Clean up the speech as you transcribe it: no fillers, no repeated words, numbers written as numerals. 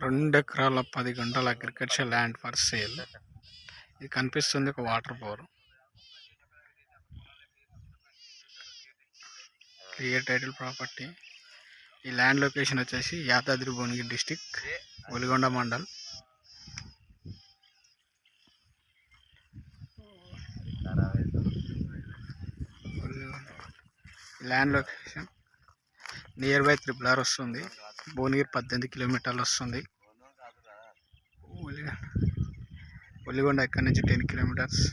2 ఎకరాల 10 గుంటల agriculture land for sale. ఇది కనిపిస్తుంది ఒక water bore. Clear title property. ఈ ల్యాండ్ లొకేషన్ వచ్చేసి Yadadri Bhuvanagiri district, Valigonda mandal. Land location near by RRR వస్తుంది. భువనగిరి 18 కిలోమీటర్లు వస్తుంది. ఒలిగొండ ఇక్కడ నుంచి 10 కిలోమీటర్స్.